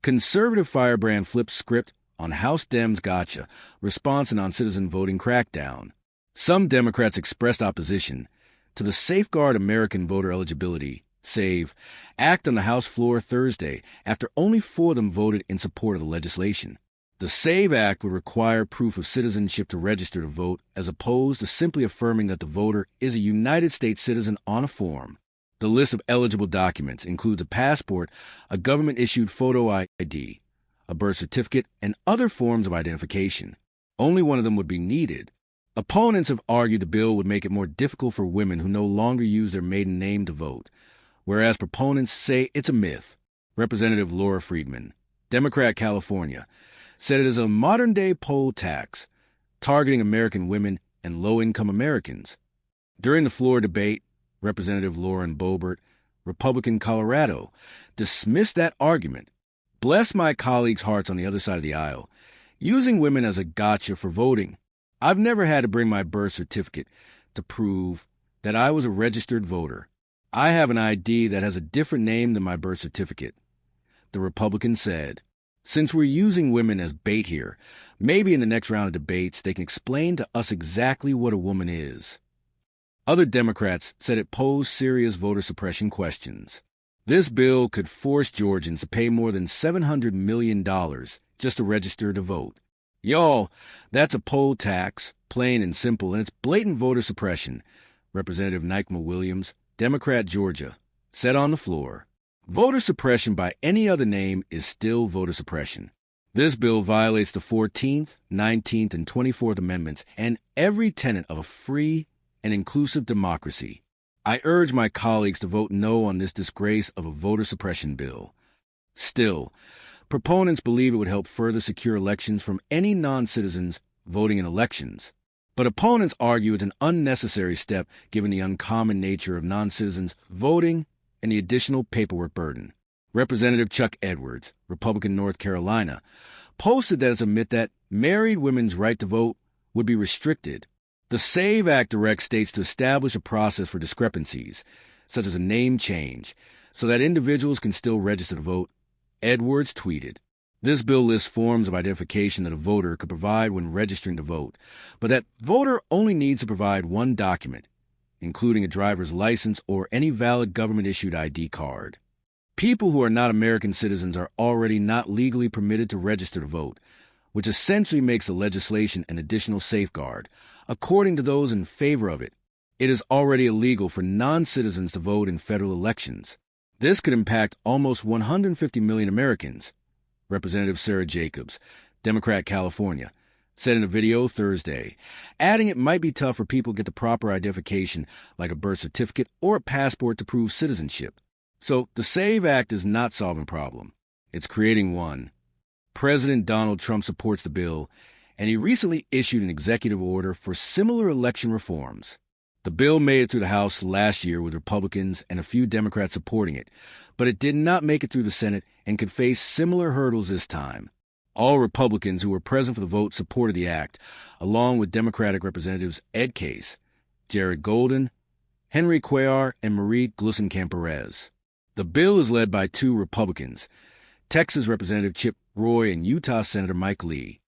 Conservative firebrand flips script on House Dem's gotcha, response to noncitizen voting crackdown. Some Democrats expressed opposition to the Safeguard American Voter Eligibility, SAVE, act on the House floor Thursday after only 4 of them voted in support of the legislation. The SAVE Act would require proof of citizenship to register to vote, as opposed to simply affirming that the voter is a United States citizen on a form. The list of eligible documents includes a passport, a government-issued photo ID, a birth certificate, and other forms of identification. Only one of them would be needed. Opponents have argued the bill would make it more difficult for women who no longer use their maiden name to vote, whereas proponents say it's a myth. Representative Laura Friedman, Democrat, California, said it is a modern-day poll tax targeting American women and low-income Americans. During the floor debate, Representative Lauren Boebert, Republican, Colorado, dismissed that argument. Bless my colleagues' hearts on the other side of the aisle, using women as a gotcha for voting. I've never had to bring my birth certificate to prove that I was a registered voter. I have an ID that has a different name than my birth certificate, the Republican said. Since we're using women as bait here, maybe in the next round of debates they can explain to us exactly what a woman is. Other Democrats said it posed serious voter suppression questions. This bill could force Georgians to pay more than $700 million just to register to vote. Y'all, that's a poll tax, plain and simple, and it's blatant voter suppression, Representative Nikema Williams, Democrat, Georgia, said on the floor. Voter suppression by any other name is still voter suppression. This bill violates the 14th, 19th, and 24th Amendments and every tenet of a free and inclusive democracy. I urge my colleagues to vote no on this disgrace of a voter suppression bill. Still, proponents believe it would help further secure elections from any non-citizens voting in elections. But opponents argue it's an unnecessary step given the uncommon nature of non-citizens voting and the additional paperwork burden. Representative Chuck Edwards, Republican, North Carolina, posted that it's a myth that married women's right to vote would be restricted. The SAVE Act directs states to establish a process for discrepancies, such as a name change, so that individuals can still register to vote. Edwards tweeted, "This bill lists forms of identification that a voter could provide when registering to vote, but that voter only needs to provide one document, including a driver's license or any valid government-issued ID card. People who are not American citizens are already not legally permitted to register to vote, which essentially makes the legislation an additional safeguard. According to those in favor of it, it is already illegal for non-citizens to vote in federal elections. This could impact almost 150 million Americans," Representative Sarah Jacobs, Democrat, California, said in a video Thursday, adding it might be tough for people to get the proper identification like a birth certificate or a passport to prove citizenship. So the SAVE Act is not solving a problem. It's creating one. President Donald Trump supports the bill, and he recently issued an executive order for similar election reforms. The bill made it through the House last year with Republicans and a few Democrats supporting it, but it did not make it through the Senate and could face similar hurdles this time. All Republicans who were present for the vote supported the act, along with Democratic Representatives Ed Case, Jared Golden, Henry Cuellar, and Marie Gluesenkamp-Perez. The bill is led by 2 Republicans, Texas Representative Chip Roy and Utah Senator Mike Lee.